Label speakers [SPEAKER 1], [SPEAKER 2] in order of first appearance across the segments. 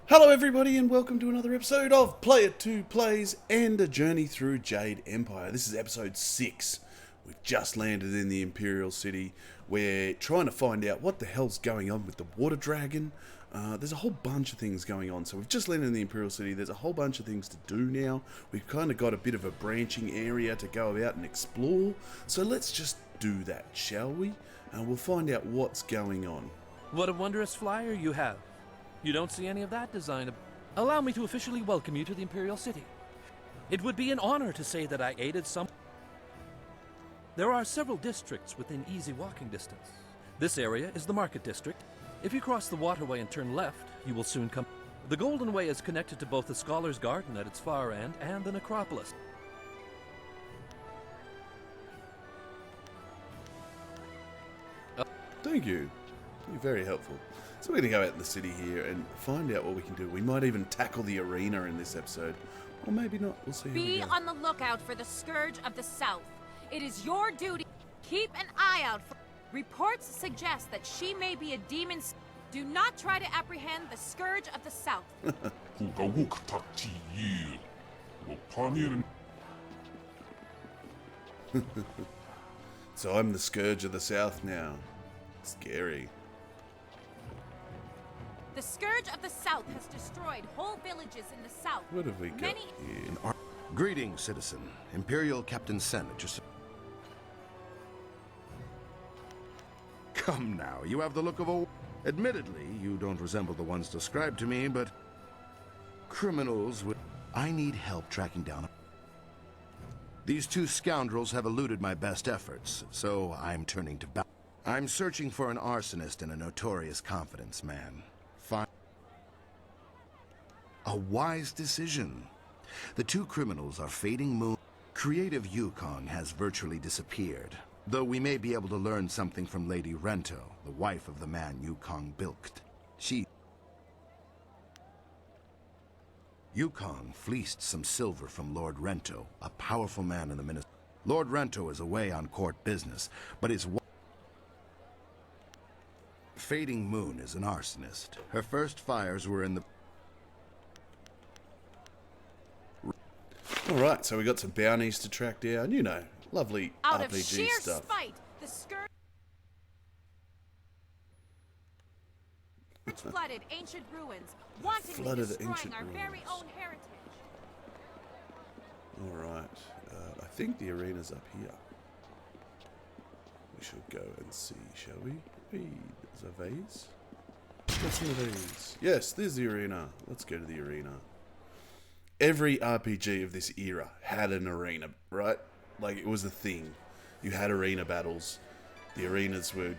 [SPEAKER 1] Hello everybody and welcome to another episode of Player 2 Plays and a Journey Through Jade Empire. This is episode 6. We've just landed in the Imperial City. We're trying to find out what the hell's going on with the water dragon. There's a whole bunch of things going on. So we've just landed in the Imperial City. There's a whole bunch of things to do now. We've kind of got a bit of a branching area to go out and explore. So let's just do that, shall we? And we'll find out what's going on.
[SPEAKER 2] What a wondrous flyer you have. You don't see any of that design. Allow me to officially welcome you to the Imperial City. It would be an honor to say that I aided some. There are several districts within easy walking distance. This area is the Market District. If you cross the waterway and turn left, you will soon come. The Golden Way is connected to both the Scholar's Garden at its far end and the Necropolis.
[SPEAKER 1] Thank you. You're very helpful. So we're going to go out in the city here and find out what we can do. We might even tackle the arena in this episode. Or maybe not. We'll see.
[SPEAKER 3] Be on the lookout for the Scourge of the South. It is your duty. Keep an eye out for... Reports suggest that she may be a demon. Do not try to apprehend the Scourge of the South.
[SPEAKER 1] So I'm the Scourge of the South now. Scary.
[SPEAKER 3] The Scourge of the South has destroyed whole villages in the south.
[SPEAKER 1] What have we got here?
[SPEAKER 4] Greetings, citizen. Imperial Captain Sen at your... Come now, you have the look of a... Admittedly, you don't resemble the ones described to me, but... Criminals would... I need help tracking down... These two scoundrels have eluded my best efforts, so I'm turning to... I'm searching for an arsonist and a notorious confidence man. A wise decision. The two criminals are Fading Moon. Creative Yukong has virtually disappeared, though we may be able to learn something from Lady Rento, the wife of the man Yukong bilked. Yukong fleeced some silver from Lord Rento, a powerful man in the ministry. Lord Rento is away on court business, but his Fading Moon is an arsonist. Her first fires were in the...
[SPEAKER 1] Alright, so we got some bounties to track down. You know, lovely
[SPEAKER 3] Out
[SPEAKER 1] RPG
[SPEAKER 3] of sheer
[SPEAKER 1] stuff.
[SPEAKER 3] spite, the Scourge flooded ancient ruins, wantonly destroying our very own heritage.
[SPEAKER 1] Alright, I think the arena's up here. We should go and see, shall we? Hey, there's a vase. What's one of these? Yes, there's the arena. Let's go to the arena. Every RPG of this era had an arena, right? Like, it was a thing. You had arena battles. The arenas were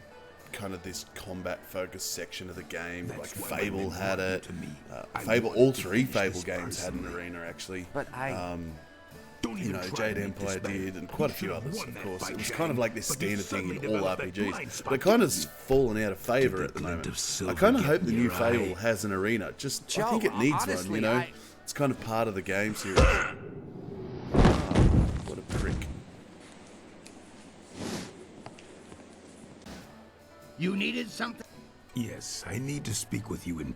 [SPEAKER 1] kind of this combat-focused section of the game. Like, Fable had it. Fable, all three Fable games had an arena, actually.
[SPEAKER 5] But
[SPEAKER 1] you know, Jade Empire did, and quite a few others, of course. It was kind of like this standard thing in all RPGs. But it kind of fallen out of favour at the moment. I kind of hope the new Fable has an arena. Just, I think it needs one, you know? It's kind of part of the game series. What a prick.
[SPEAKER 5] you needed something?
[SPEAKER 6] Yes, I need to speak with you in...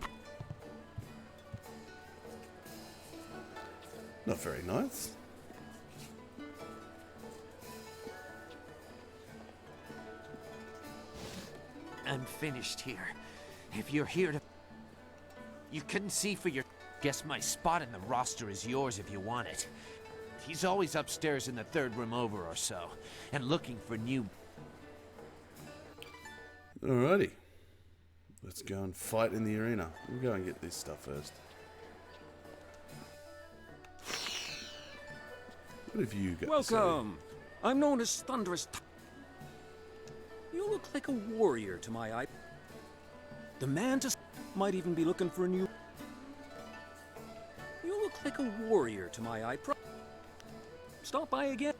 [SPEAKER 1] Not very nice.
[SPEAKER 5] I'm finished here. If you're here to... You couldn't see for your... Guess my spot in the roster is yours if you want it. He's always upstairs in the third room over or so, and looking for new...
[SPEAKER 1] Alrighty. Let's go and fight in the arena. We'll go and get this stuff first. What have you got?
[SPEAKER 7] Welcome! I'm known as Thunderous. You look like a warrior to my eye. The man just might even be looking for a new... You look like a warrior to my eye. Stop by again.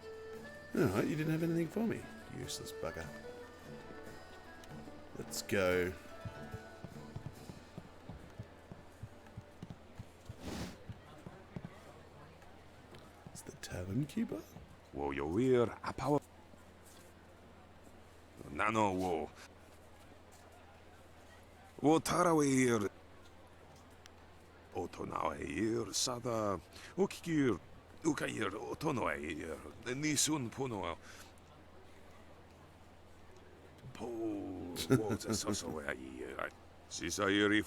[SPEAKER 1] Alright, you didn't have anything for me. Useless bugger. Let's go. It's the tavern keeper?
[SPEAKER 6] Warrior, a power... Nano wo... Wo tarawir... Otonair, Sada, Ukikir, Ukair, Otonair, the Nisun Puno. Po, what's a Sosaway? Sisairi.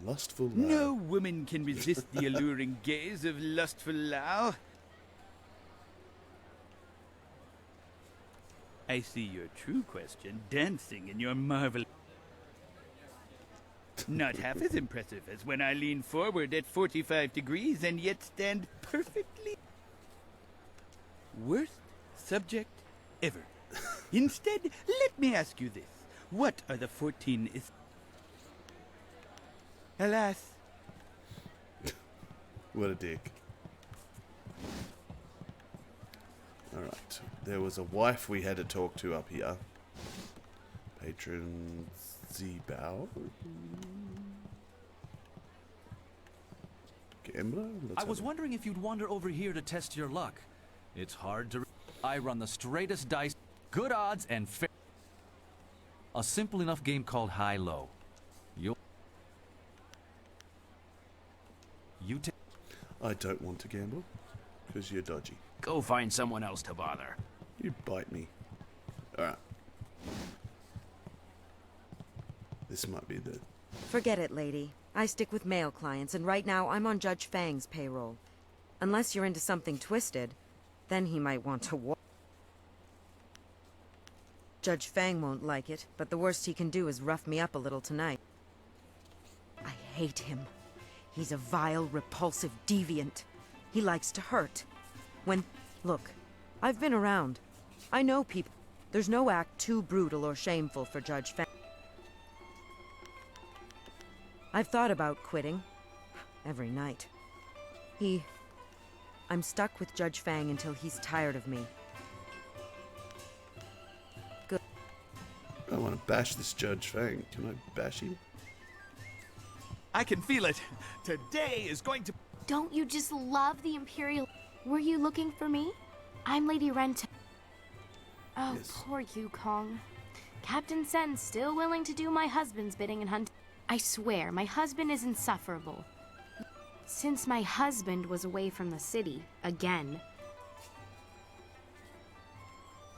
[SPEAKER 1] Lustful Lao.
[SPEAKER 8] No woman can resist the alluring gaze of lustful Lao. I see your true question dancing in your marvel. Not half as impressive as when I lean forward at 45 degrees and yet stand perfectly. Worst subject ever. Instead, let me ask you this. What are the 14 is... Alas.
[SPEAKER 1] What a dick. Alright. There was a wife we had to talk to up here. Patron Zebao. Gambler?
[SPEAKER 9] I was wondering if you'd wander over here to test your luck. It's hard to... I run the straightest dice, good odds, and fair... A simple enough game called high-low. You take...
[SPEAKER 1] I don't want to gamble, because you're dodgy.
[SPEAKER 5] Go find someone else to bother.
[SPEAKER 1] You bite me. Alright. This might be the...
[SPEAKER 10] Forget it, lady. I stick with male clients, and right now I'm on Judge Fang's payroll. Unless you're into something twisted, then he might want to war. Judge Fang won't like it, but the worst he can do is rough me up a little tonight. I hate him. He's a vile, repulsive deviant. He likes to hurt. Look, I've been around. I know people. There's no act too brutal or shameful for Judge Fang. I've thought about quitting. Every night. I'm stuck with Judge Fang until he's tired of me. Good.
[SPEAKER 1] I want to bash this Judge Fang. Can I bash him?
[SPEAKER 8] I can feel it. Today is going to...
[SPEAKER 11] Don't you just love the Imperial? Were you looking for me? I'm Lady Renta. Oh,
[SPEAKER 1] Yes.
[SPEAKER 11] poor Yukong. Captain Sen's still willing to do my husband's bidding and hunt. I swear, my husband is insufferable. Since my husband was away from the city, again.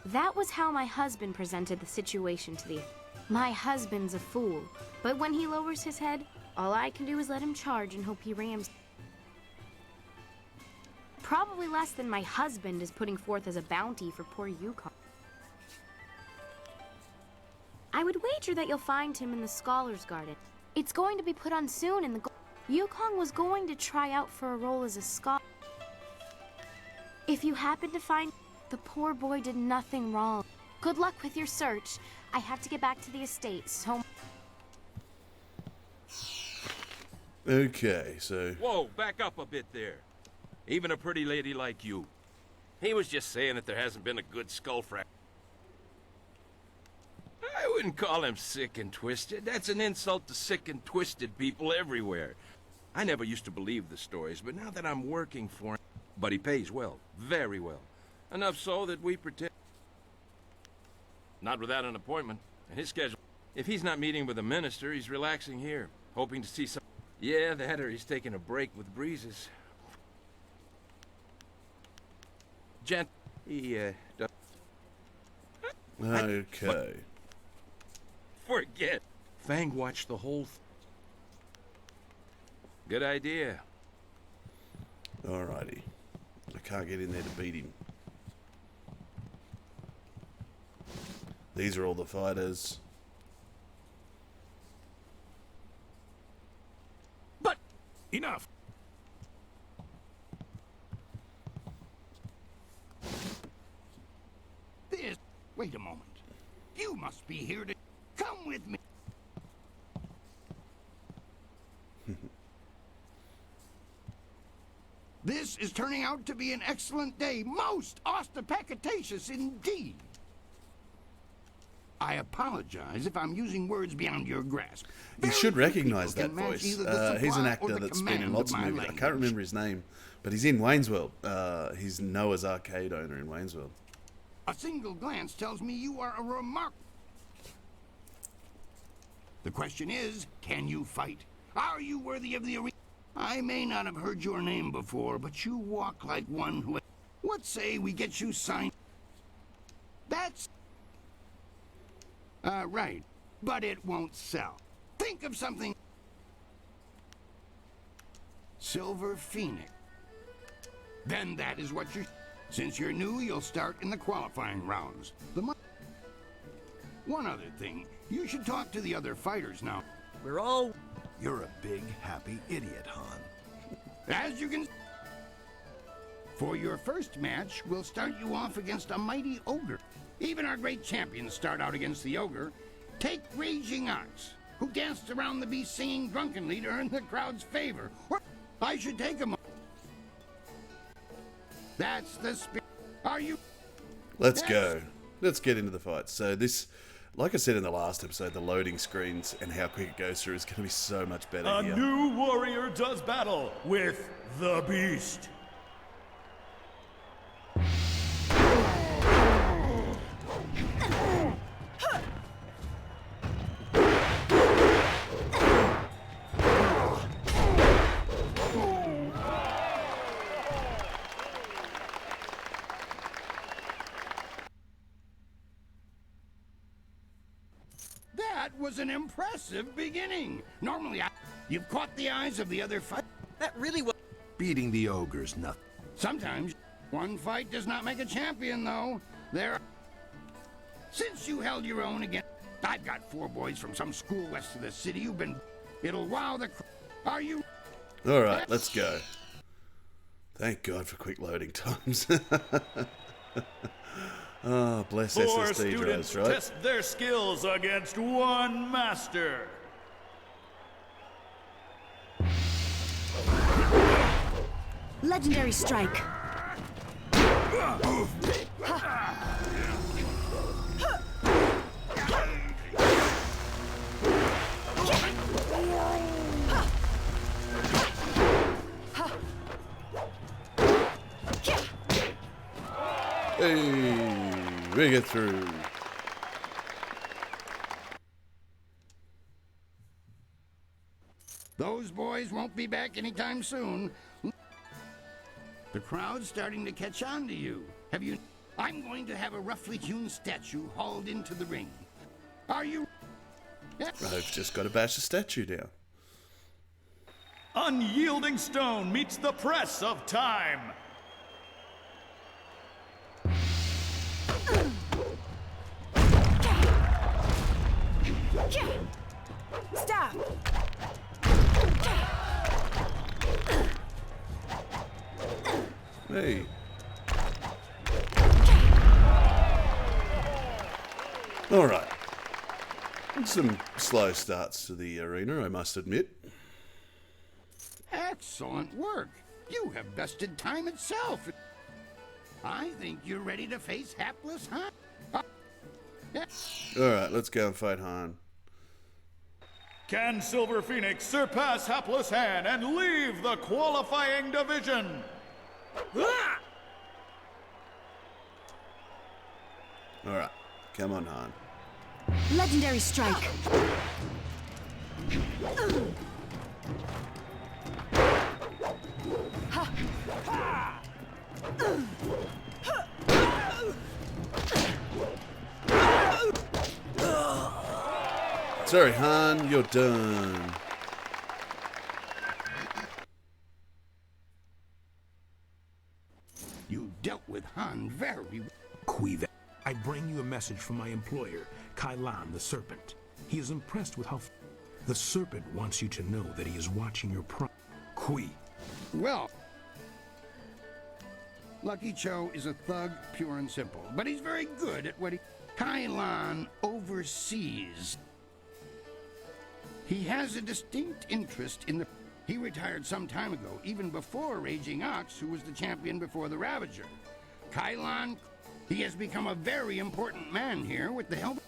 [SPEAKER 11] That was how my husband presented the situation to the... My husband's a fool, but when he lowers his head, all I can do is let him charge and hope he rams. Probably less than my husband is putting forth as a bounty for poor Yukong. I would wager that you'll find him in the Scholar's Garden. It's going to be put on soon in the... Yukong was going to try out for a role as a scholar. If you happen to find... The poor boy did nothing wrong. Good luck with your search. I have to get back to the estate, so...
[SPEAKER 1] Okay, so...
[SPEAKER 12] Whoa, back up a bit there. Even a pretty lady like you. He was just saying that there hasn't been a good skull fracture. I wouldn't call him sick and twisted. That's an insult to sick and twisted people everywhere. I never used to believe the stories, but now that I'm working for him... But he pays well, very well. Enough so that we pretend... Not without an appointment. And his schedule... If he's not meeting with the minister, he's relaxing here, hoping to see some... Yeah, that or he's taking a break with breezes. Gent... He, does...
[SPEAKER 1] Okay.
[SPEAKER 12] Forget. Fang watched the whole Good idea.
[SPEAKER 1] Alrighty. I can't get in there to beat him. These are all the fighters.
[SPEAKER 6] But enough.
[SPEAKER 13] This. Wait a moment. You must be here to come with me. This is turning out to be an excellent day. Most ostentatious indeed. I apologize if I'm using words beyond your grasp.
[SPEAKER 1] You should
[SPEAKER 13] Very few
[SPEAKER 1] recognize
[SPEAKER 13] people
[SPEAKER 1] that
[SPEAKER 13] can match
[SPEAKER 1] voice.
[SPEAKER 13] either the
[SPEAKER 1] He's an
[SPEAKER 13] supply or
[SPEAKER 1] actor
[SPEAKER 13] the
[SPEAKER 1] that's been in
[SPEAKER 13] command
[SPEAKER 1] lots
[SPEAKER 13] of
[SPEAKER 1] of
[SPEAKER 13] my
[SPEAKER 1] movies. I can't
[SPEAKER 13] language.
[SPEAKER 1] remember his name, but he's in Wayne's World. He's Noah's arcade owner in Wayne's World.
[SPEAKER 13] A single glance tells me you are a remarkable... The question is, can you fight? Are you worthy of the arena? I may not have heard your name before, but you walk like one who... What say we get you signed? That's... right. But it won't sell. Think of something... Silver Phoenix. Then that is what you... Since you're new, you'll start in the qualifying rounds. One other thing. You should talk to the other fighters now.
[SPEAKER 7] We're all...
[SPEAKER 14] You're a big, happy idiot, Han.
[SPEAKER 13] As you can... For your first match, we'll start you off against a mighty ogre. Even our great champions start out against the ogre. Take Raging Ox, who danced around the beast singing drunkenly to earn the crowd's favor. Or I should take him. That's the spirit. Are you...
[SPEAKER 1] Let's go. Let's get into the fight. So this, like I said in the last episode, the loading screens and how quick it goes through is going to be so much better
[SPEAKER 15] A
[SPEAKER 1] here.
[SPEAKER 15] new warrior does battle with the beast.
[SPEAKER 13] That was an impressive beginning. Normally, you've caught the eyes of the other fight.
[SPEAKER 8] That really was...
[SPEAKER 14] Beating the ogre's nothing.
[SPEAKER 13] Sometimes, one fight does not make a champion, though. Since you held your own again, I've got 4 boys from some school west of the city who've been... It'll wow the... Are you...
[SPEAKER 1] Alright, let's go. Thank God for quick loading times. Oh, bless
[SPEAKER 15] 4
[SPEAKER 1] SSD
[SPEAKER 15] students
[SPEAKER 1] drives, right?
[SPEAKER 15] test their skills against one master.
[SPEAKER 16] Legendary strike.
[SPEAKER 1] Hey, we get through.
[SPEAKER 13] Those boys won't be back anytime soon. The crowd's starting to catch on to you. Have you... I'm going to have a roughly hewn statue hauled into the ring. Are you...
[SPEAKER 1] I've just got to bash the statue down.
[SPEAKER 15] Unyielding stone meets the press of time.
[SPEAKER 16] Stop!
[SPEAKER 1] Hey. Alright. Some slow starts to the arena, I must admit.
[SPEAKER 13] Excellent work. You have bested time itself. I think you're ready to face hapless Han.
[SPEAKER 1] Alright, let's go and fight Han.
[SPEAKER 15] Can Silver Phoenix surpass Hapless Han and leave the qualifying division?
[SPEAKER 1] Alright, come on, Han.
[SPEAKER 16] Legendary strike.
[SPEAKER 1] Sorry, Han, you're done.
[SPEAKER 13] You dealt with Han very...
[SPEAKER 17] Quive. I bring you a message from my employer, Kailan the Serpent. He is impressed with how... The Serpent wants you to know that he is watching your Qui.
[SPEAKER 13] Well... Lucky Cho is a thug, pure and simple, but he's very good at what he... Kailan oversees. He has a distinct interest in the... He retired some time ago, even before Raging Ox, who was the champion before the Ravager. Kailan, he has become a very important man here with the help...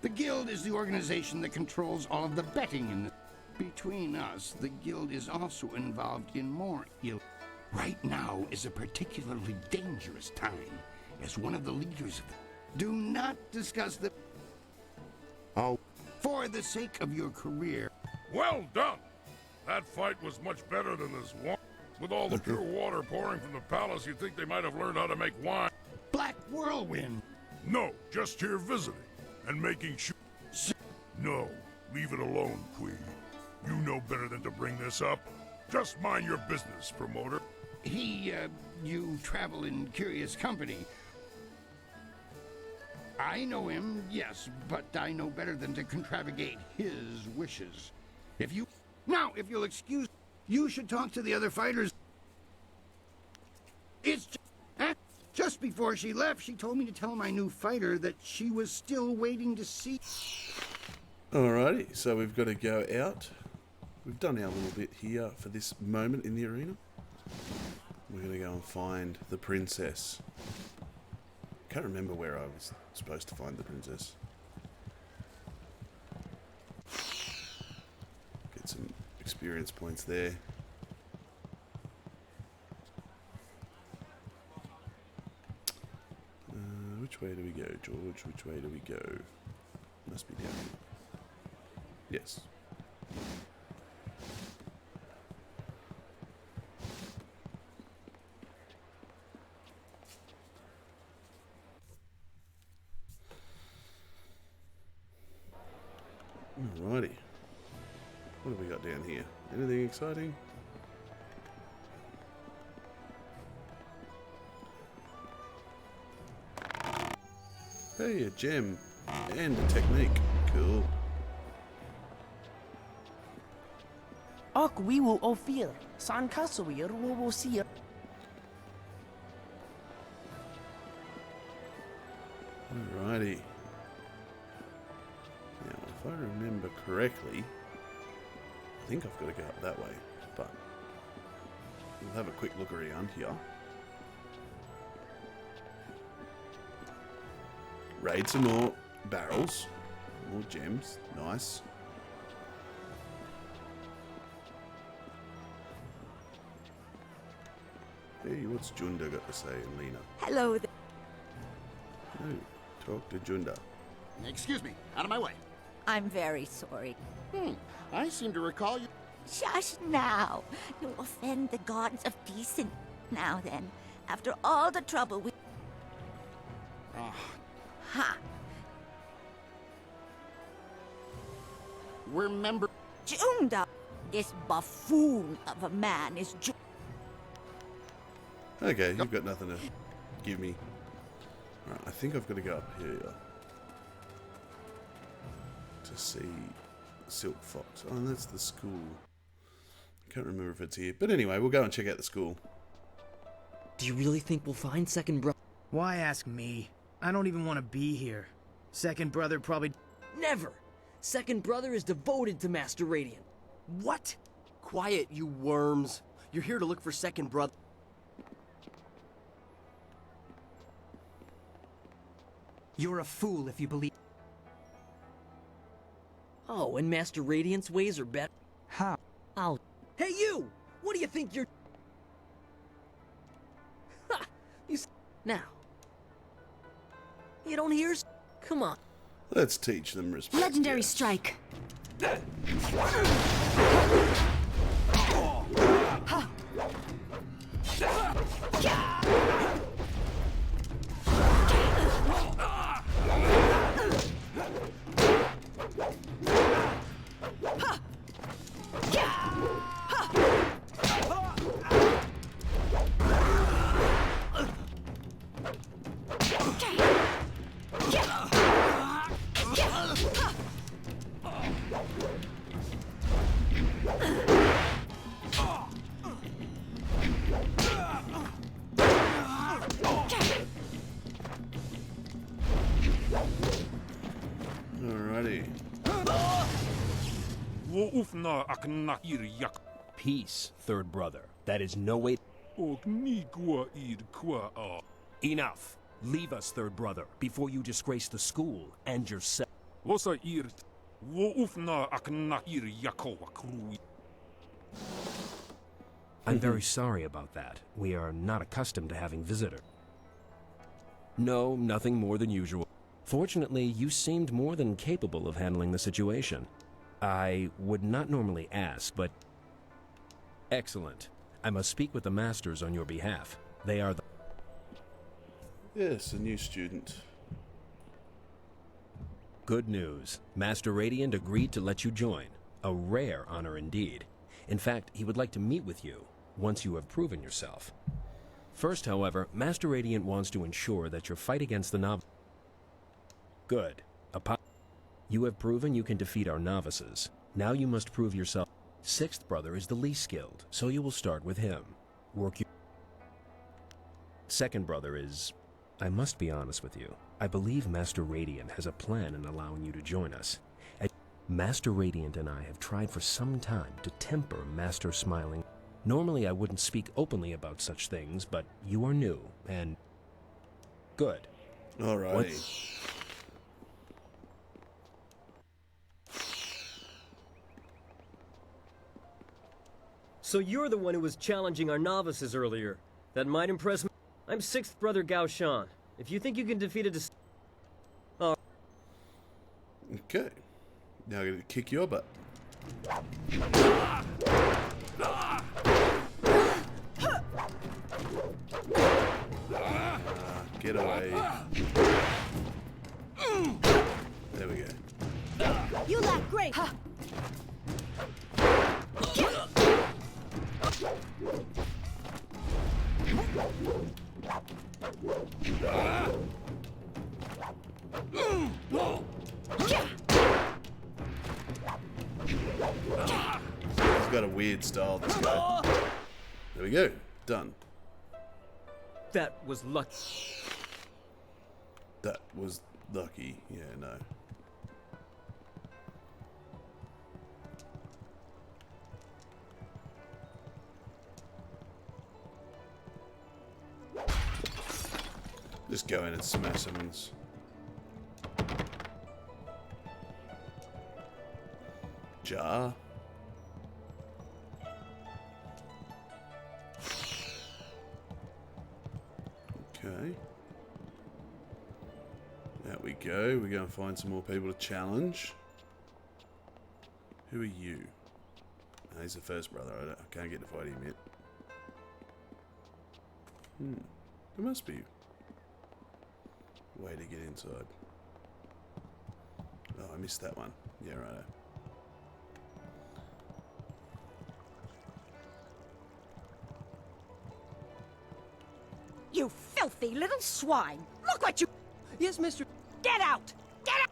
[SPEAKER 13] The Guild is the organization that controls all of the betting in the... Between us, the Guild is also involved in more ill... Right now is a particularly dangerous time. As one of the leaders of the... Do not discuss the... Oh, for the sake of your career.
[SPEAKER 6] Well done! That fight was much better than this one. With all the pure water pouring from the palace, you'd think they might have learned how to make wine.
[SPEAKER 13] Black Whirlwind.
[SPEAKER 6] No, just here visiting and making sure. No, leave it alone, Queen. You know better than to bring this up. Just mind your business, promoter.
[SPEAKER 13] You travel in curious company. I know him, yes, but I know better than to contravigate his wishes. If you'll excuse, you should talk to the other fighters. Just before she left, she told me to tell my new fighter that she was still waiting to see.
[SPEAKER 1] Alrighty, so we've got to go out. We've done our little bit here for this moment in the arena. We're going to go and find the princess. Can't remember where I was supposed to find the princess. Get some experience points there. Which way do we go, George? Which way do we go? Must be down here. Yes. Alrighty. What have we got down here? Anything exciting? Hey, a gem and a technique. Cool.
[SPEAKER 18] We will offer San Kasawir will see it.
[SPEAKER 1] Alrighty. Now, if I remember correctly, I think I've got to go up that way, but we'll have a quick look around here. Raid some more barrels, more gems, nice. Hey, what's Junda got to say, Lena?
[SPEAKER 16] Hello there.
[SPEAKER 1] No, talk to Junda.
[SPEAKER 19] Excuse me, out of my way.
[SPEAKER 16] I'm very sorry.
[SPEAKER 19] I seem to recall you.
[SPEAKER 16] Shush now. You'll offend the gods of decent. Now then, after all the trouble we... Ha!
[SPEAKER 19] Remember...
[SPEAKER 16] Junda! This buffoon of a man is
[SPEAKER 1] Okay, you've got nothing to give me. Alright, I think I've got to go up here to see Silk Fox. Oh, that's the school. I can't remember if it's here. But anyway, we'll go and check out the school.
[SPEAKER 18] Do you really think we'll find second brother?
[SPEAKER 20] Why ask me? I don't even want to be here. Second brother probably...
[SPEAKER 18] Never! Second brother is devoted to Master Radiant.
[SPEAKER 21] What? Quiet, you worms. You're here to look for second brother.
[SPEAKER 20] You're a fool if you believe...
[SPEAKER 18] Oh, and Master Radiant's ways are better.
[SPEAKER 20] How?
[SPEAKER 18] Hey, you! What do you think you're... Ha! Now. You don't hear... Come on.
[SPEAKER 1] Let's teach them respect.
[SPEAKER 16] Legendary strike.
[SPEAKER 1] Alrighty.
[SPEAKER 22] Peace, third brother. That is no way. Enough. Leave us, third brother, before you disgrace the school and yourself. I'm very sorry about that. We are not accustomed to having visitors. No, nothing more than usual. Fortunately, you seemed more than capable of handling the situation. I would not normally ask, but... Excellent. I must speak with the masters on your behalf. They are the...
[SPEAKER 1] Yes, a new student.
[SPEAKER 22] Good news. Master Radiant agreed to let you join. A rare honor indeed. In fact, he would like to meet with you, once you have proven yourself. First, however, Master Radiant wants to ensure that your fight against the novice... Good. You have proven you can defeat our novices. Now you must prove yourself. Sixth brother is the least skilled, so you will start with him. Second brother is... I must be honest with you. I believe Master Radiant has a plan in allowing you to join us. Master Radiant and I have tried for some time to temper Master Smiling. Normally I wouldn't speak openly about such things, but you are new, and... Good.
[SPEAKER 1] Alrighty.
[SPEAKER 18] So you're the one who was challenging our novices earlier. That might impress me. I'm 6th Brother Gao Shan. If you think you can defeat a
[SPEAKER 1] Okay. Now I'm going to kick your butt. Get away. There we go.
[SPEAKER 16] You lack great.
[SPEAKER 1] He's got a weird style, this guy. There we go. Done.
[SPEAKER 18] That was lucky.
[SPEAKER 1] That was lucky. Yeah, no. Just go in and smash summons. Jar. Okay. There we go. We're going to find some more people to challenge. Who are you? Oh, he's the first brother. I can't get to fight him yet. There must be a way to get inside. Oh, I missed that one. Yeah, right.
[SPEAKER 16] You filthy little swine! Look what you...
[SPEAKER 18] Yes, Mr.
[SPEAKER 16] Get out! Get out!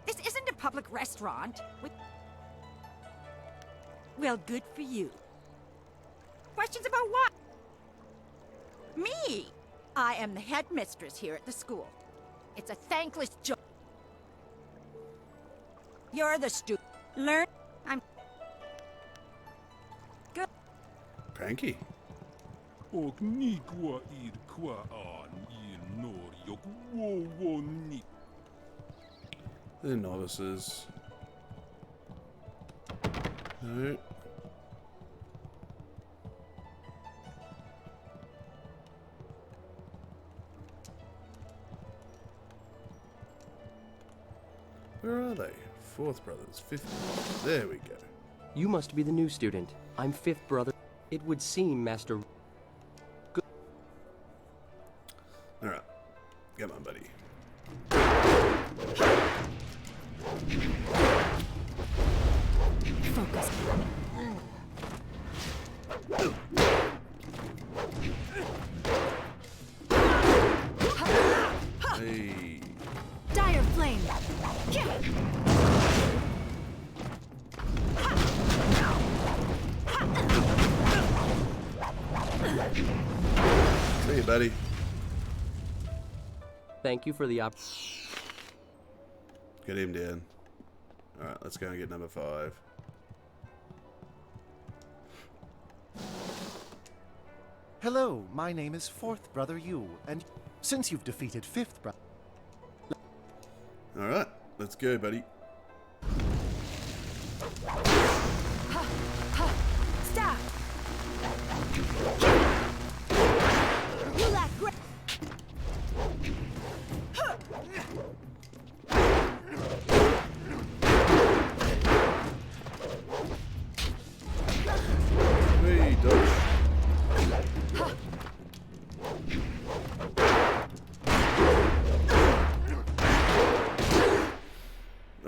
[SPEAKER 16] This isn't a public restaurant. Well, good for you. Questions about what? Me! I am the headmistress here at the school. It's a thankless job. You're the student. Learn. I'm... Good.
[SPEAKER 1] Cranky. The novices. No. Where are they? Fourth brothers, fifth. There we go.
[SPEAKER 21] You must be the new student. I'm 5th brother. It would seem, Master... Good.
[SPEAKER 1] Alright. Come on, buddy.
[SPEAKER 16] Focus.
[SPEAKER 1] Hey.
[SPEAKER 16] Dire flame.
[SPEAKER 1] See you, buddy.
[SPEAKER 21] Thank you for the
[SPEAKER 1] Get him down. Alright, let's go and get number 5.
[SPEAKER 2] Hello, my name is 4th Brother Yu, and since you've defeated 5th Brother...
[SPEAKER 1] Alright, let's go, buddy.
[SPEAKER 16] Stop! You lack great.
[SPEAKER 1] Hey, dodge.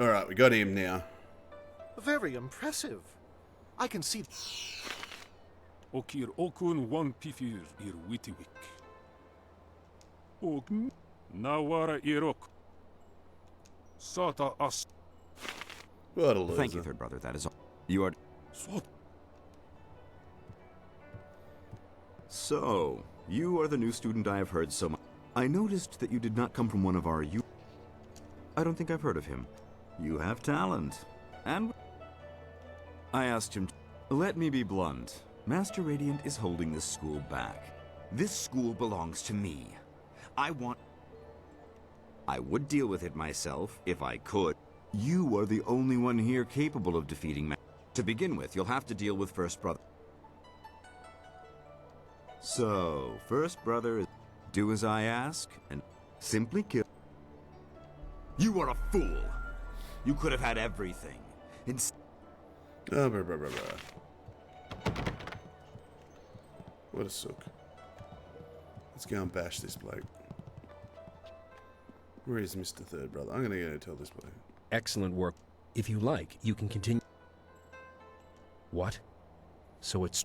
[SPEAKER 1] Alright, we got him now.
[SPEAKER 2] Very impressive. I can see.
[SPEAKER 17] Okir okun one pifir ir witiwik. Og nawara irok. Sata as.
[SPEAKER 1] What a loser.
[SPEAKER 3] Thank you, third brother. That is all. You are. So, you are the new student I have heard so much. I noticed that you did not come from one of our I don't think I've heard of him. You have talent. And I asked him, let me be blunt. Master Radiant is holding this school back. This school belongs to me. I would deal with it myself, if I could. You are the only one here capable of defeating me. To begin with, you'll have to deal with First Brother. So, First Brother, do as I ask, and simply kill. You are a fool! You could have had everything.
[SPEAKER 1] What a sook. Let's go and bash this bloke. Where is Mr. Third Brother? I'm gonna go tell this bloke.
[SPEAKER 22] Excellent work. If you like, you can continue. What? So it's...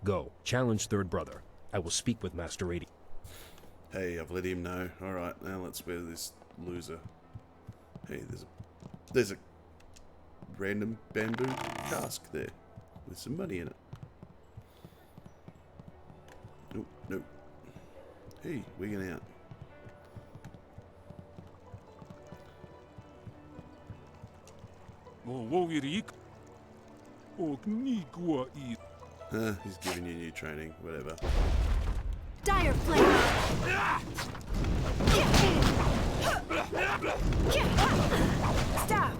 [SPEAKER 22] Go. Challenge Third Brother. I will speak with Master Radiant.
[SPEAKER 1] Hey, I've let him know. Alright, now let's wear this loser. Hey, there's a random bamboo cask there with some money in it. Nope, nope. Hey, wigging out. He's giving you new training, whatever.
[SPEAKER 16] Dire flame. Stop.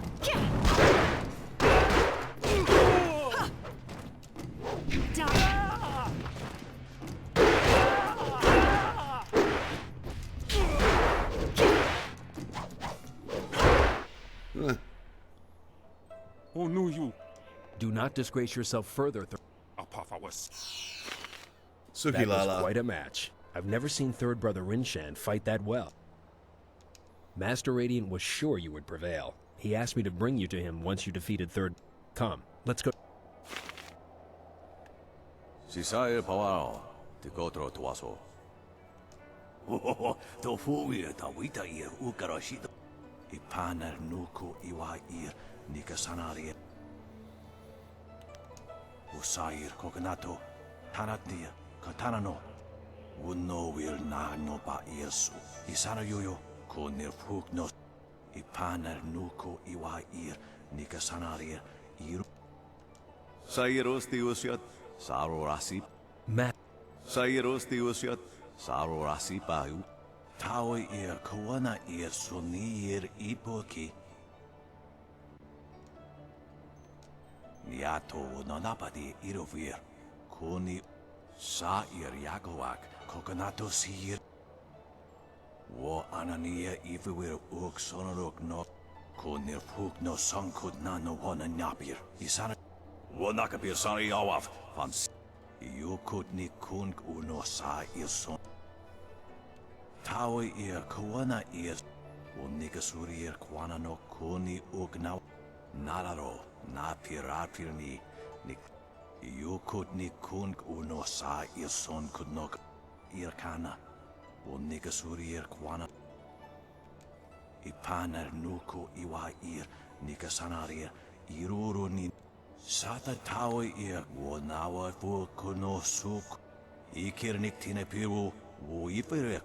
[SPEAKER 17] Oh no, you.
[SPEAKER 22] Do not disgrace yourself further.
[SPEAKER 1] Suki
[SPEAKER 22] That
[SPEAKER 1] Lala.
[SPEAKER 22] was quite a match. I've never seen Third Brother Rinshan fight that well. Master Radiant was sure you would prevail. He asked me to bring you to him once you defeated Third. Come, let's go.
[SPEAKER 4] Sisae Pawao, Tikotro Tuaso.
[SPEAKER 14] Tofuia Tawita ir Ukarashita. Ipaner Nuku Iwa ir Nikasanaria. Usair Coconato, Tanatia, Katanano. Wuno will na no ba yesu. Isana yoyo, ko nirfuk no. Ipaner Nuku Iwa ir Nikasanaria ir.
[SPEAKER 4] Sairos Tiusiat, Saro Rasi.
[SPEAKER 22] Matt.
[SPEAKER 4] Sairos Tiusiat, Saro Rasi Pau. Tawe ir Kawana ir Suni ir Ipoki. Niato Nonapadi Irovir, Kuni Sa ir Yakowak, Coconato Sir. Wo Anania Ivuir Uk Sonorok no, Kunir Puk no Sunkud Nano Wana Napir, Isana Wonakapir Sari Awaf, Fans. You could ni Kunk Uno Sa ir Son. Tawe ir Kawana ir, Unikasurir Kwana no Kuni Ugna Nararo. Na pirafirni ni yukut ni kung uno sa irson kudnok irkana unika surir kwana ipaner nuku iwa ir nikasanarir iruru ni sata tawe ir wonawa fu kuno suk ikirnik tine piru wo ipirek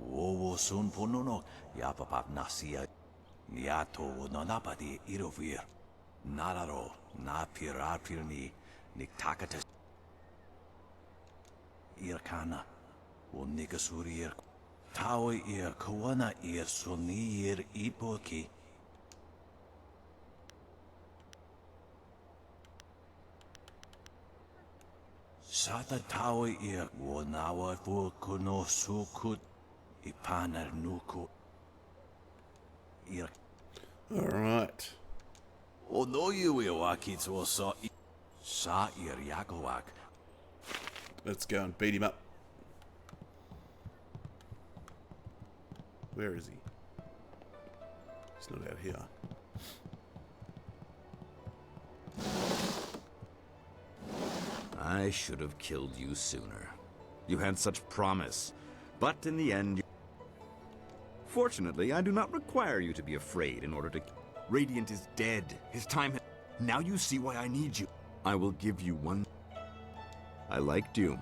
[SPEAKER 4] wo sun pununok yapapap nasia Niato nonapadi irovir. Nararo na pirafirni niktakatas. Irkana. Unikasurir. Tawe ir kawana ir sonir ipoki.
[SPEAKER 14] Sata tawa ia wo nawa fu kuno sukut ipanar nuku.
[SPEAKER 1] Alright.
[SPEAKER 14] O no you wakits wo sa ir yakowak.
[SPEAKER 1] Let's go and beat him up. Where is he? He's not out here.
[SPEAKER 3] I should have killed you sooner. You had such promise. But in the end... Fortunately, I do not require you to be afraid in order to... Radiant is dead. His time has... Now you see why I need you. I will give you one... I liked you.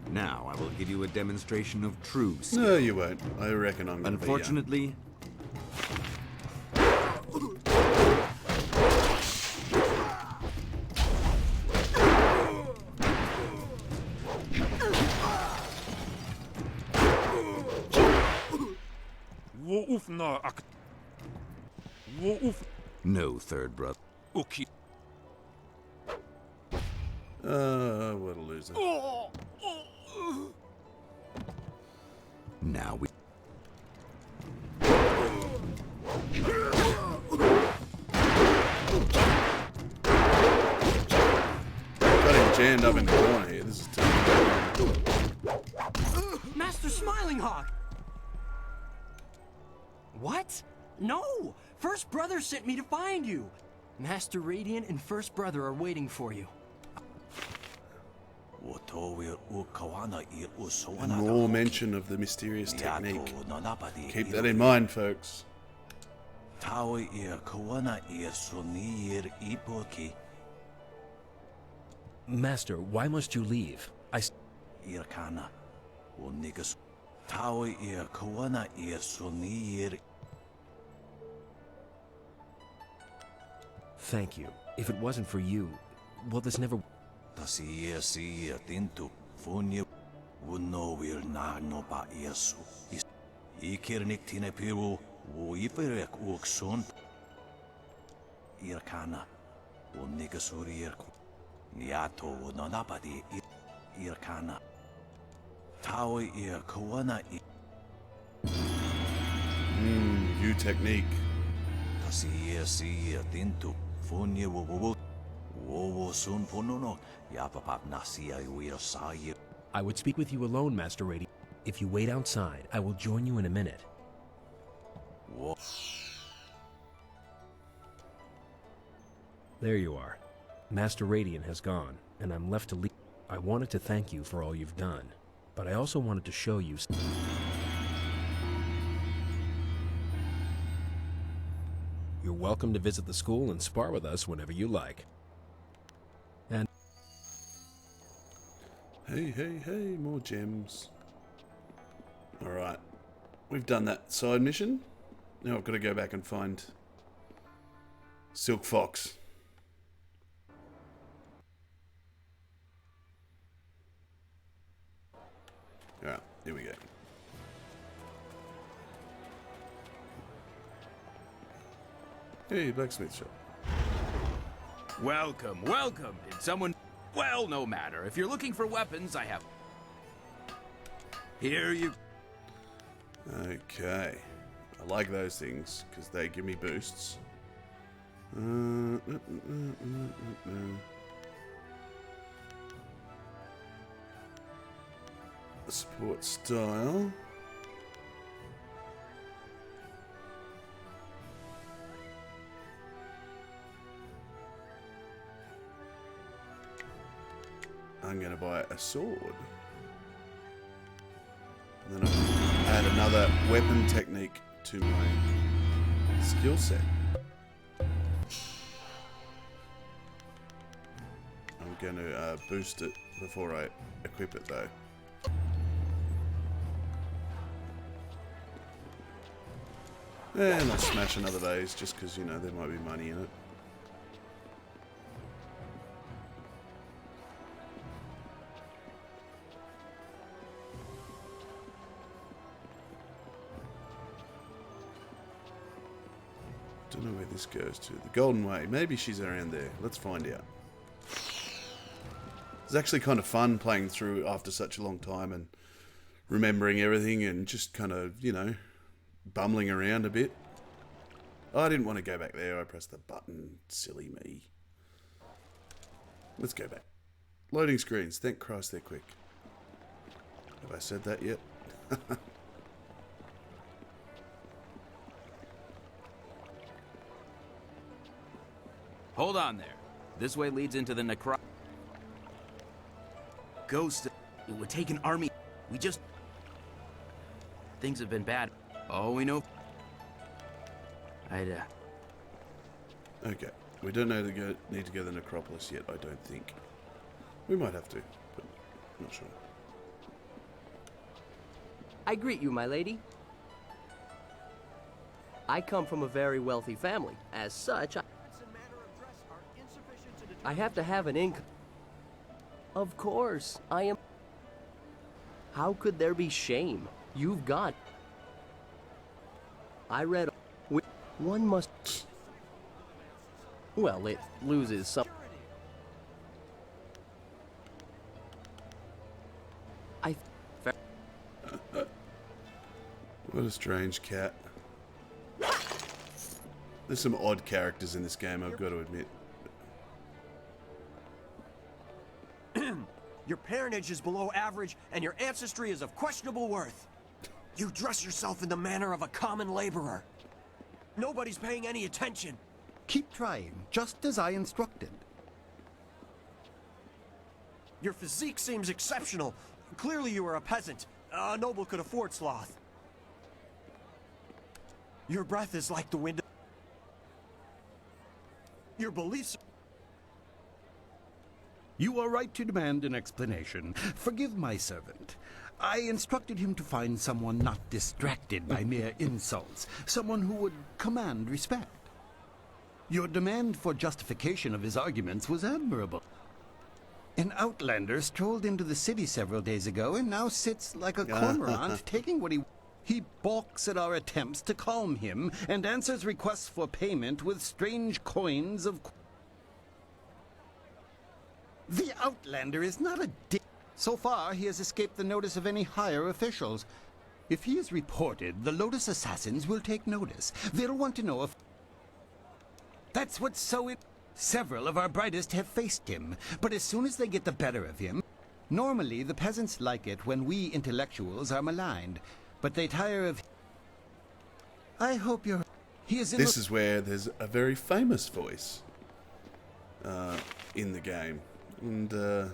[SPEAKER 3] Now I will give you a demonstration of true skill.
[SPEAKER 1] No, you won't. I reckon I'm gonna
[SPEAKER 3] Unfortunately... No, third brother.
[SPEAKER 1] What a loser.
[SPEAKER 3] Now we...
[SPEAKER 1] Got him jammed up in the corner here. This is terrible.
[SPEAKER 5] Master Smiling Hawk! What? No! First Brother sent me to find you! Master Radiant and First Brother are waiting for you.
[SPEAKER 1] And more mention of the mysterious technique. Keep that in mind, folks.
[SPEAKER 22] Master, why must you leave? Thank you. If it wasn't for you, well, this never...
[SPEAKER 1] New technique.
[SPEAKER 22] I would speak with you alone, Master Radiant. If you wait outside, I will join you in a minute. There you are. Master Radiant has gone, and I'm left to leave. I wanted to thank you for all you've done, but I also wanted to show you... You're welcome to visit the school and spar with us whenever you like. And...
[SPEAKER 1] Hey, more gems. Alright. We've done that side mission. Now I've got to go back and find Silk Fox. Alright, here we go. Hey, blacksmith shop.
[SPEAKER 9] Welcome, welcome. Did someone... Well, no matter. If you're looking for weapons, I have... Here you...
[SPEAKER 1] Okay. I like those things, because they give me boosts. Support style. I'm going to buy a sword. And then I'll add another weapon technique to my skill set. I'm going to boost it before I equip it though. And I'll smash another vase just because, you know, there might be money in it. don't know where this goes to. The Golden Way. Maybe she's around there. Let's find out. It's actually kind of fun playing through after such a long time and remembering everything and just kind of, you know, bumbling around a bit. Oh, I didn't want to go back there. I pressed the button. Silly me. Let's go back. Loading screens. Thank Christ they're quick. Have I said that yet?
[SPEAKER 9] Hold on there. This way leads into the necro... Ghost. It would take an army. We just... Things have been bad. Oh, we know...
[SPEAKER 1] Okay. We don't know need to go to the necropolis yet, I don't think. We might have to, but I'm not sure.
[SPEAKER 21] I greet you, my lady. I come from a very wealthy family. As such, I have to have an income. Of course, I am... How could there be shame? You've got... I read... One must... Well, it loses some...
[SPEAKER 1] What a strange cat. There's some odd characters in this game, I've got to admit.
[SPEAKER 5] Your parentage is below average, and your ancestry is of questionable worth. You dress yourself in the manner of a common laborer. Nobody's paying any attention.
[SPEAKER 2] Keep trying, just as I instructed.
[SPEAKER 5] Your physique seems exceptional. Clearly you are a peasant. A noble could afford sloth. Your breath is like the wind. Your beliefs...
[SPEAKER 2] You are right to demand an explanation. Forgive my servant. I instructed him to find someone not distracted by mere insults, someone who would command respect. Your demand for justification of his arguments was admirable. An outlander strolled into the city several days ago and now sits like a cormorant taking what he... He balks at our attempts to calm him and answers requests for payment with strange coins of... The outlander is not a dick. So far, he has escaped the notice of any higher officials. If he is reported, the Lotus assassins will take notice. They'll want to know if... That's what's so... Several of our brightest have faced him, but as soon as they get the better of him... Normally, the peasants like it when we intellectuals are maligned, but they tire of... I hope you're... He is in
[SPEAKER 1] This is where there's a very famous voice in the game. And I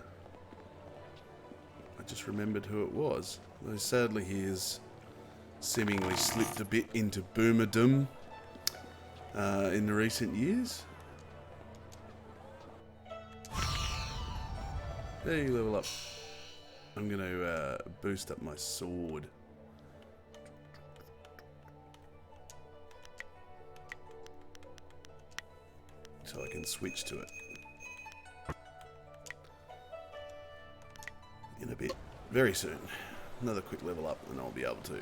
[SPEAKER 1] just remembered who it was. Though sadly he has seemingly slipped a bit into boomerdom in the recent years. Hey, level up. I'm going to boost up my sword. So I can switch to it. In a bit. Very soon. Another quick level up and I'll be able to.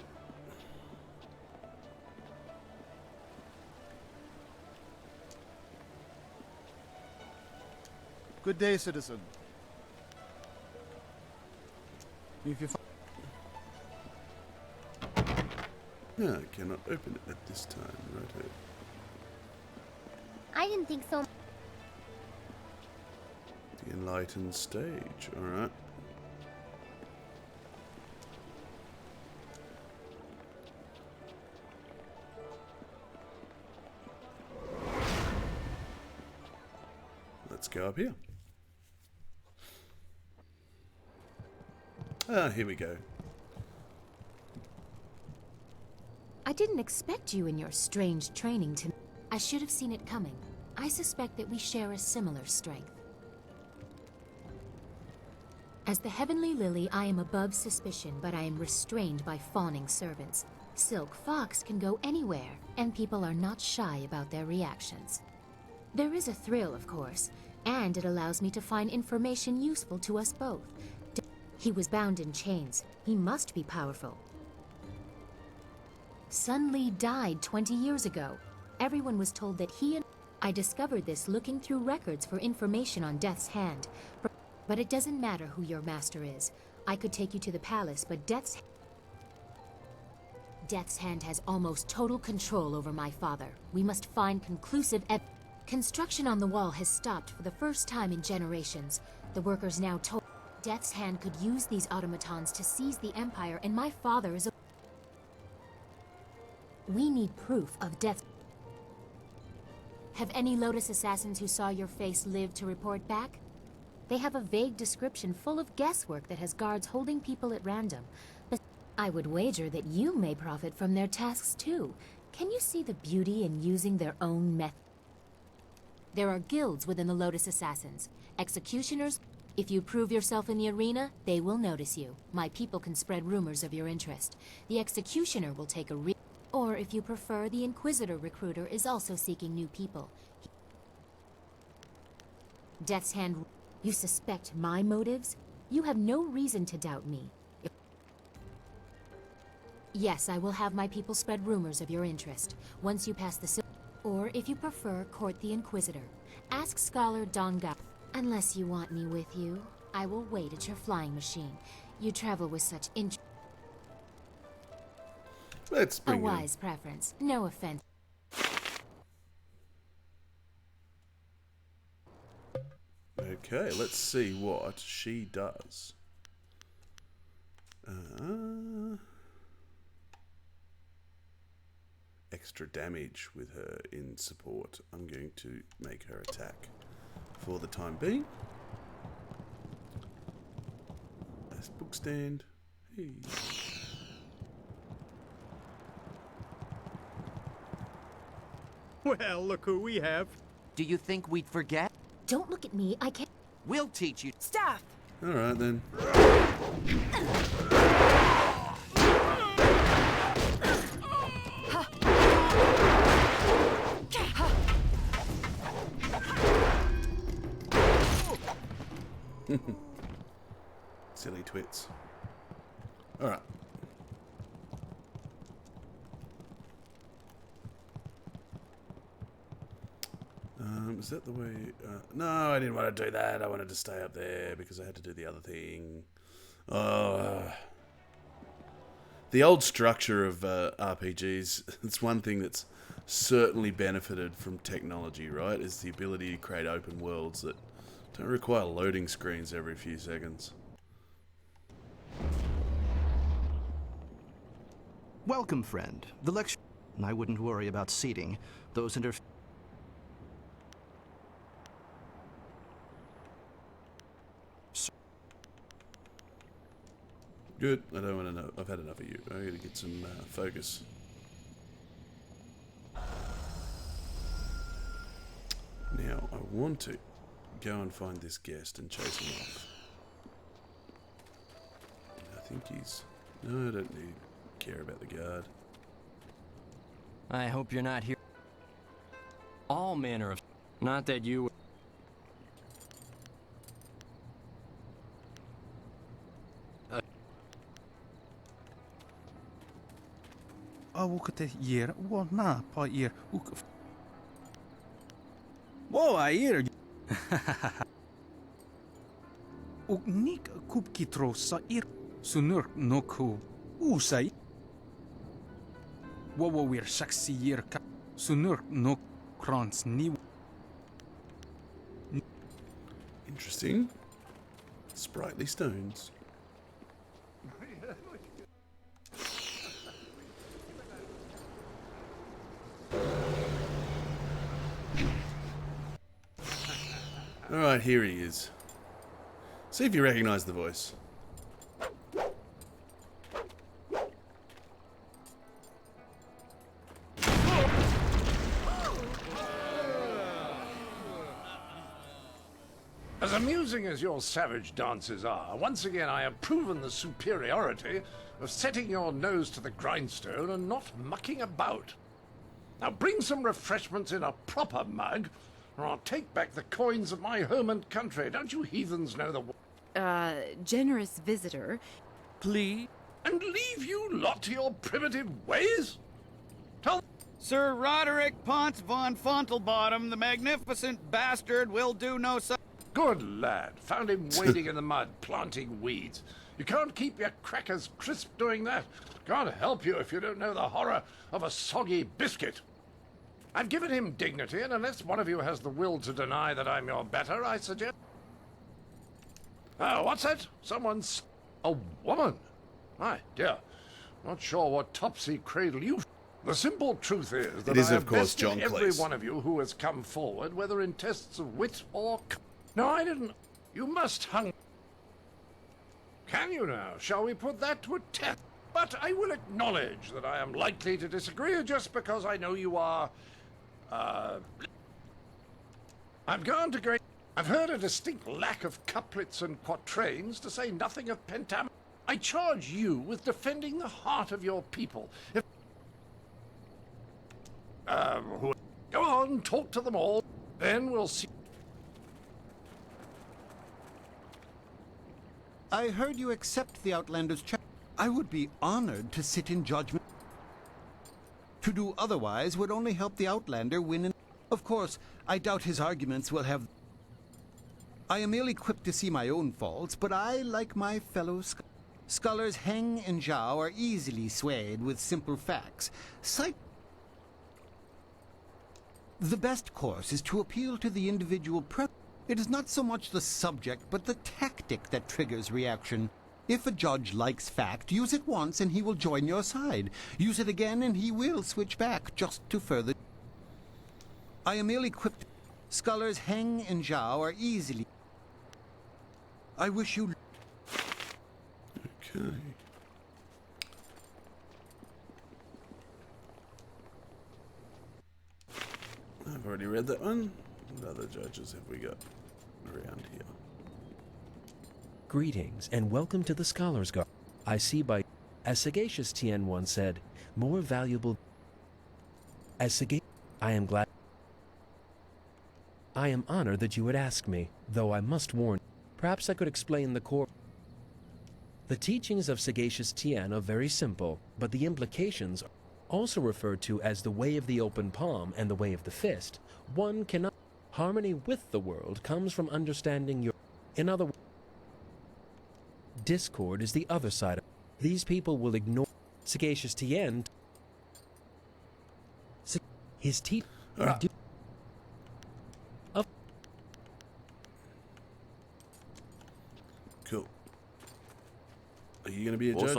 [SPEAKER 19] Good day, citizen. If you
[SPEAKER 1] No, I cannot open it at this time. Right.
[SPEAKER 10] I didn't think so.
[SPEAKER 1] The enlightened stage. Alright. Let's go up here. Ah, here we go.
[SPEAKER 11] I didn't expect you in your strange training to... I should have seen it coming. I suspect that we share a similar strength. As the Heavenly Lily, I am above suspicion, but I am restrained by fawning servants. Silk Fox can go anywhere, and people are not shy about their reactions. There is a thrill, of course, and it allows me to find information useful to us both. He was bound in chains. He must be powerful. Sun Li died 20 years ago, Everyone was told that he and... I discovered this looking through records for information on Death's Hand. But it doesn't matter who your master is. I could take you to the palace, but Death's Hand has almost total control over my father. We must find conclusive Construction on the wall has stopped for the first time in generations. The workers now told Death's Hand could use these automatons to seize the Empire, and my father is a... We need proof of Death. Have any Lotus assassins who saw your face lived to report back? They have a vague description full of guesswork that has guards holding people at random. But I would wager that you may profit from their tasks too. Can you see the beauty in using their own method? There are guilds within the Lotus assassins. Executioners. If you prove yourself in the arena, they will notice you. My people can spread rumors of your interest. The Executioner will take a or if you prefer, the Inquisitor recruiter is also seeking new people. Death's Hand. You suspect my motives? You have no reason to doubt me. Yes, I will have my people spread rumors of your interest. Once you pass the... Or, if you prefer, court the Inquisitor. Ask Scholar Donga. Unless you want me with you, I will wait at your flying machine. You travel with such
[SPEAKER 1] Let's bring
[SPEAKER 11] a wise preference. No offense.
[SPEAKER 1] Okay, let's see what she does. Extra damage with her in support. I'm going to make her attack for the time being. Nice book stand. Hey.
[SPEAKER 8] Well, look who we have.
[SPEAKER 9] Do you think we'd forget?
[SPEAKER 11] Don't look at me, I can't...
[SPEAKER 9] We'll teach you.
[SPEAKER 16] Staff!
[SPEAKER 1] Alright then. Silly twits. Alright. Is that the way? No, I didn't want to do that. I wanted to stay up there because I had to do the other thing. The old structure of RPGs, it's one thing that's certainly benefited from technology, right? Is the ability to create open worlds that don't require loading screens every few seconds.
[SPEAKER 10] Welcome, friend. The lecture... I wouldn't worry about seating. Those
[SPEAKER 1] Good. I don't want to know. I've had enough of you. I gotta get some focus. Now, I want to go and find this guest and chase him off. I think he's... No, I don't need to care about the guard.
[SPEAKER 18] I hope you're not here. All manner of... Not that you...
[SPEAKER 8] Whoa, I hear. Nik kubkitro sair sunur no kub usai. Wowo wir shaksi yer ka sunur no krans ni.
[SPEAKER 1] Interesting. Sprightly stones. Alright, here he is. See if you recognize the voice.
[SPEAKER 12] As amusing as your savage dances are, once again I have proven the superiority of setting your nose to the grindstone and not mucking about. Now bring some refreshments in a proper mug, or I'll take back the coins of my home and country. Don't you heathens know the...
[SPEAKER 23] generous visitor.
[SPEAKER 12] Please? And leave you lot to your primitive ways? Tell...
[SPEAKER 8] Sir Roderick Ponce von Fontelbottom, the magnificent bastard, will do no such.
[SPEAKER 12] Good lad. Found him wading in the mud, planting weeds. You can't keep your crackers crisp doing that. Can't help you if you don't know the horror of a soggy biscuit. I've given him dignity, and unless one of you has the will to deny that I'm your better, I suggest... Oh, what's that? Someone's... a woman? My dear, not sure what topsy cradle you... The simple truth is that
[SPEAKER 1] It is,
[SPEAKER 12] I
[SPEAKER 1] of
[SPEAKER 12] have
[SPEAKER 1] course,
[SPEAKER 12] bested
[SPEAKER 1] John
[SPEAKER 12] every
[SPEAKER 1] Cleese.
[SPEAKER 12] one of you who has come forward, whether in tests of wit or... No, I didn't. You must hung... Can you now? Shall we put that to a test? But I will acknowledge that I am likely to disagree just because I know you are... I've gone to great... I've heard a distinct lack of couplets and quatrains, to say nothing of pentameter. I charge you with defending the heart of your people. If... Go on, talk to them all. Then we'll see...
[SPEAKER 2] I heard you accept the Outlander's challenge. I would be honored to sit in judgment. To do otherwise would only help the Outlander win. Of course, I doubt his arguments will have... I am ill-equipped to see my own faults, but I, like my fellow scholars Heng and Zhao, are easily swayed with simple facts. The best course is to appeal to the individual It is not so much the subject, but the tactic that triggers reaction. If a judge likes fact, use it once and he will join your side. Use it again and he will switch back, just to further... I am ill-equipped. Scholars Heng and Zhao are easily... I wish you...
[SPEAKER 1] Okay. I've already read that one. What other judges have we got around here?
[SPEAKER 22] Greetings, and welcome to the Scholar's Garden. I see by... As Sagacious Tien once said, more valuable... As Sagacious... I am glad... I am honored that you would ask me, though I must warn... Perhaps I could explain the core... The teachings of Sagacious Tien are very simple, but the implications, also referred to as the way of the open palm and the way of the fist, one cannot... Harmony with the world comes from understanding your... In other words, discord is the other side of... These people will ignore... Sagacious Tien... His teeth...
[SPEAKER 1] Cool. Are you going to be a judge?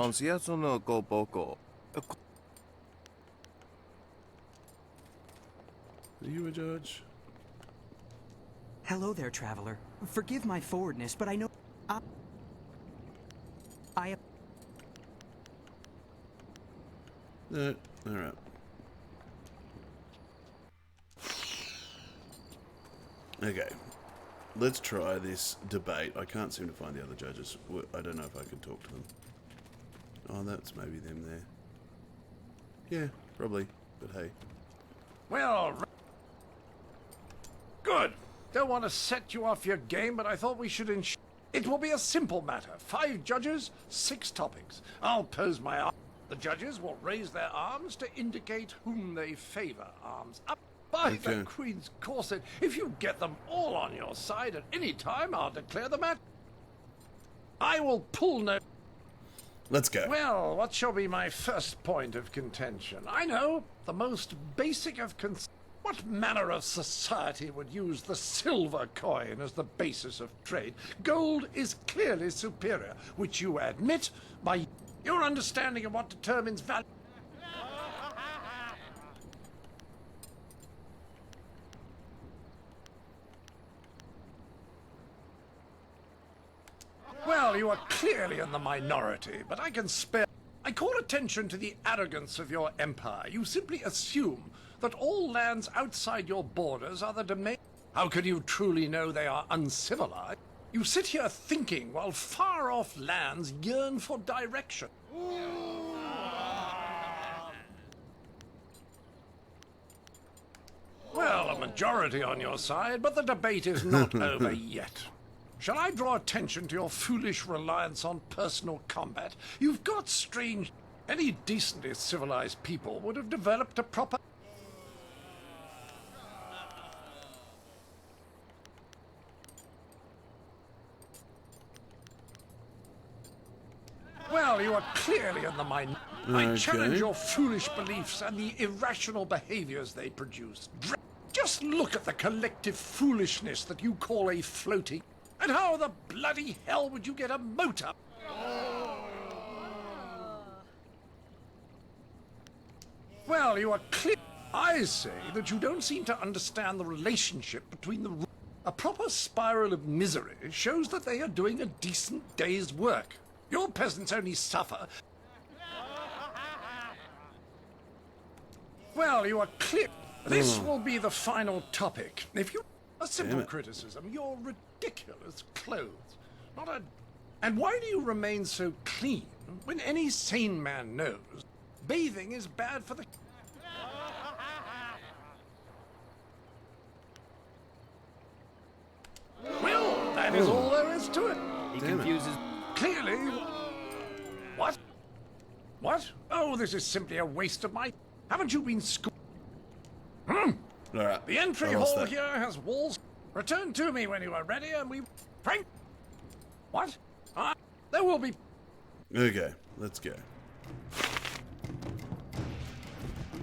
[SPEAKER 1] Are you a judge?
[SPEAKER 7] Hello there, traveler. Forgive my forwardness, but I know...
[SPEAKER 1] No, alright. Okay. Let's try this debate. I can't seem to find the other judges. I don't know if I can talk to them. Oh, that's maybe them there. Yeah, probably. But hey.
[SPEAKER 12] Well... Good. Don't want to set you off your game, but I thought we should ensure... It will be a simple matter. 5 judges, 6 topics. I'll pose my arm. The judges will raise their arms to indicate whom they favor. Arms up. By the Queen's corset, if you get them all on your side at any time, I'll declare the match. I will pull no...
[SPEAKER 1] Let's go.
[SPEAKER 12] Well, what shall be my first point of contention? I know, the most basic of What manner of society would use the silver coin as the basis of trade? Gold is clearly superior, which you admit by your understanding of what determines value. Well, you are clearly in the minority, but I can spare... I call attention to the arrogance of your empire. You simply assume that all lands outside your borders are the domain... How can you truly know they are uncivilized? You sit here thinking while far-off lands yearn for direction. Well, a majority on your side, but the debate is not over yet. Shall I draw attention to your foolish reliance on personal combat? You've got strange... Any decently civilized people would have developed a proper... Well, you are clearly in the mind. I
[SPEAKER 1] Okay.
[SPEAKER 12] challenge your foolish beliefs and the irrational behaviors they produce. Just look at the collective foolishness that you call a floating. And how the bloody hell would you get a motor? Well, you are clear. I say that you don't seem to understand the relationship between the... A proper spiral of misery shows that they are doing a decent day's work. Your peasants only suffer. Well, you are clear. This will be the final topic. If you... A simple criticism. Your ridiculous clothes. Not a... And why do you remain so clean when any sane man knows bathing is bad for the... Well, that is all there is to it.
[SPEAKER 21] He confuses...
[SPEAKER 12] Clearly... What? What? Oh, this is simply a waste of my... Haven't you been schooled?
[SPEAKER 1] Alright.
[SPEAKER 12] The entry
[SPEAKER 1] I lost
[SPEAKER 12] hall
[SPEAKER 1] that.
[SPEAKER 12] here has walls. Return to me when you are ready and we... Frank? What? There will be...
[SPEAKER 1] Okay, let's go.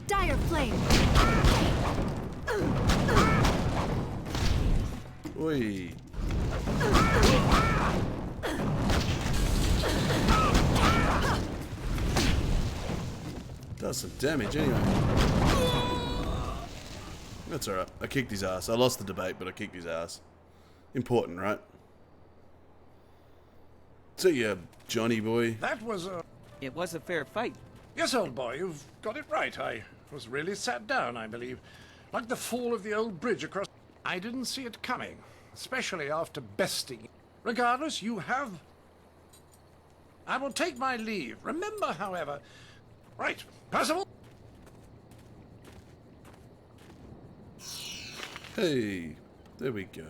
[SPEAKER 11] Dire flame!
[SPEAKER 1] Oi. Does some damage anyway. That's alright. I kicked his ass. I lost the debate, but I kicked his ass. Important, right? See ya, Johnny boy.
[SPEAKER 12] That was a...
[SPEAKER 8] It was a fair fight.
[SPEAKER 12] Yes, old boy, you've got it right. I was really sat down, I believe. Like the fall of the old bridge across... I didn't see it coming, especially after besting. Regardless, you have... I will take my leave. Remember, however... Right, Percival?
[SPEAKER 1] Hey, there we go.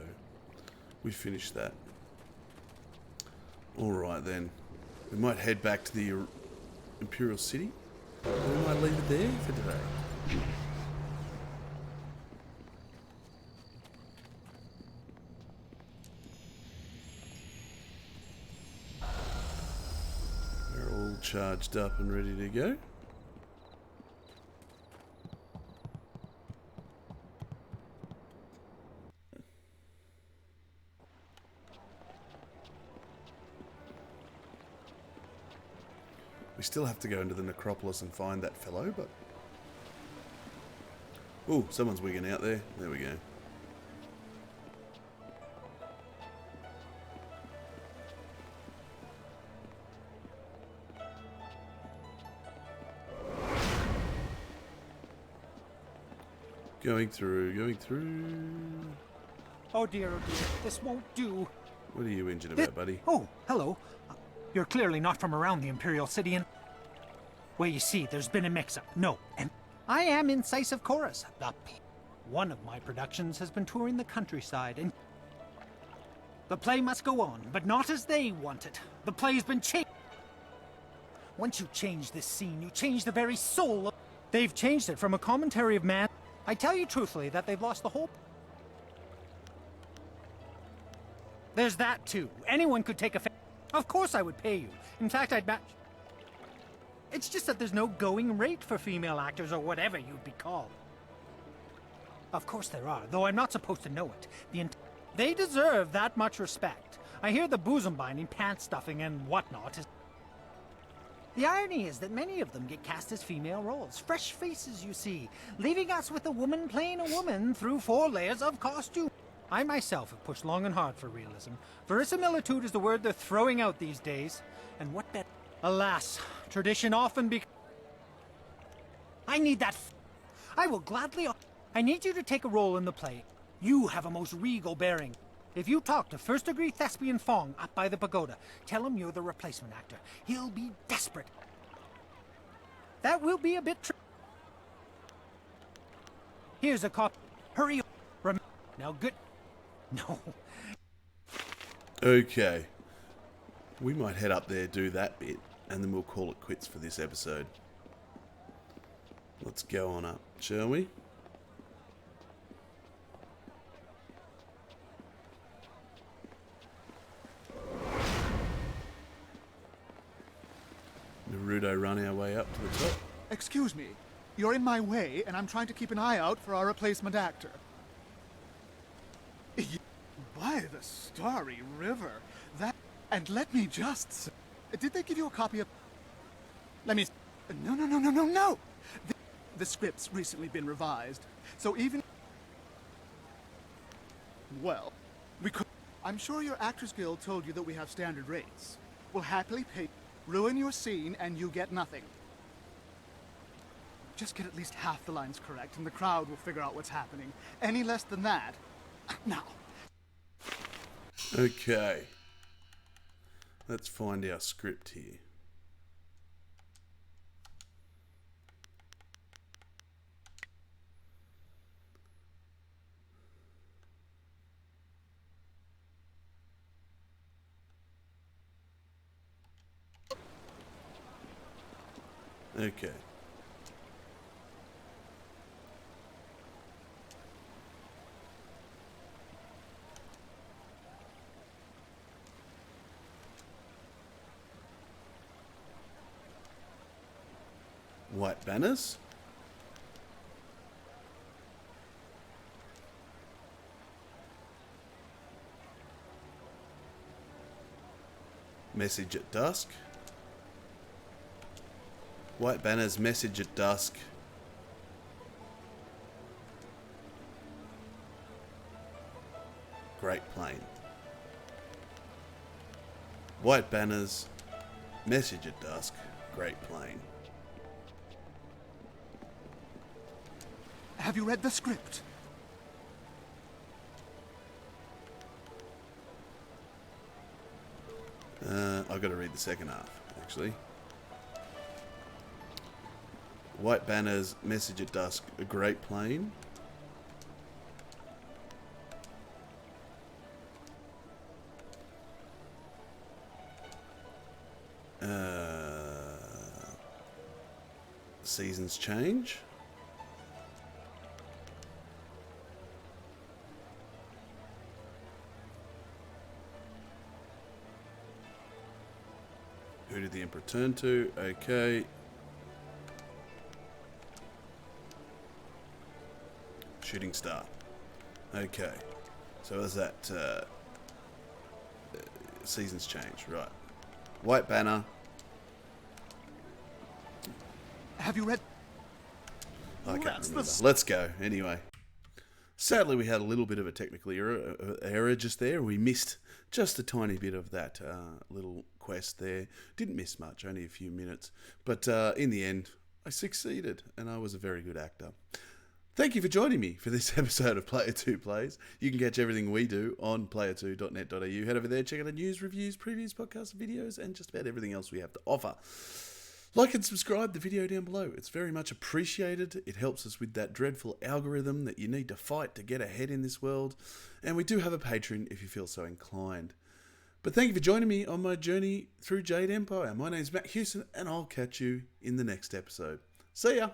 [SPEAKER 1] We finished that. Alright then. We might head back to the Imperial City. Or we might leave it there for today. We're all charged up and ready to go. We still have to go into the necropolis and find that fellow, but... Ooh, someone's wigging out there. There we go. Going through.
[SPEAKER 6] Oh dear, this won't do.
[SPEAKER 1] What are you injured about, buddy?
[SPEAKER 6] Oh, hello. You're clearly not from around the Imperial City and... Well, you see, there's been a mix-up. No, and I am Incisive Chorus. One of my productions has been touring the countryside, and... The play must go on, but not as they want it. The play's been changed. Once you change this scene, you change the very soul of... They've changed it from a commentary of man... I tell you truthfully that they've lost the whole... There's that, too. Anyone could take a... Of course I would pay you. In fact, I'd match... It's just that there's no going rate for female actors or whatever you'd be called. Of course there are, though I'm not supposed to know it. They deserve that much respect. I hear the bosom binding, pants stuffing, and whatnot is... The irony is that many of them get cast as female roles. Fresh faces, you see, leaving us with a woman playing a woman through 4 layers of costume. I myself have pushed long and hard for realism. Verisimilitude is the word they're throwing out these days. And what better? Alas, tradition often I need that I will gladly... I need you to take a role in the play. You have a most regal bearing. If you talk to first-degree thespian Fong up by the pagoda, tell him you're the replacement actor. He'll be desperate. That will be a bit Here's a copy. Hurry up. Now good... No.
[SPEAKER 1] Okay. We might head up there, do that bit, and then we'll call it quits for this episode. Let's go on up, shall we? run our way up to the top.
[SPEAKER 19] Excuse me. You're in my way, and I'm trying to keep an eye out for our replacement actor. By the starry river. That... And let me just say... Did they give you a copy of... Let me... No. The script's recently been revised, so even... Well, we could... I'm sure your Actors Guild told you that we have standard rates. We'll happily pay... Ruin your scene, and you get nothing. Just get at least half the lines correct, and the crowd will figure out what's happening. Any less than that... Now.
[SPEAKER 1] Okay. Let's find our script here. Okay. White banners. Message at dusk. White banners, message at dusk. Great Plain. White banners, message at dusk, Great Plain.
[SPEAKER 19] Have you read the script?
[SPEAKER 1] I've got to read the second half, actually. White banners, message at dusk, a Great Plain. Seasons change. Who did the Emperor turn to? Okay. Shooting star. Okay. So is that seasons change, right? White banner.
[SPEAKER 19] Have you read?
[SPEAKER 1] I can't remember. Let's go. Anyway. Sadly, we had a little bit of a technical error just there. We missed just a tiny bit of that little quest there. Didn't miss much, only a few minutes. But in the end, I succeeded, and I was a very good actor. Thank you for joining me for this episode of Player 2 Plays. You can catch everything we do on player2.net.au. Head over there, check out the news, reviews, previews, podcasts, videos, and just about everything else we have to offer. Like and subscribe the video down below. It's very much appreciated. It helps us with that dreadful algorithm that you need to fight to get ahead in this world. And we do have a Patreon if you feel so inclined. But thank you for joining me on my journey through Jade Empire. My name's Matt Hewson, and I'll catch you in the next episode. See ya!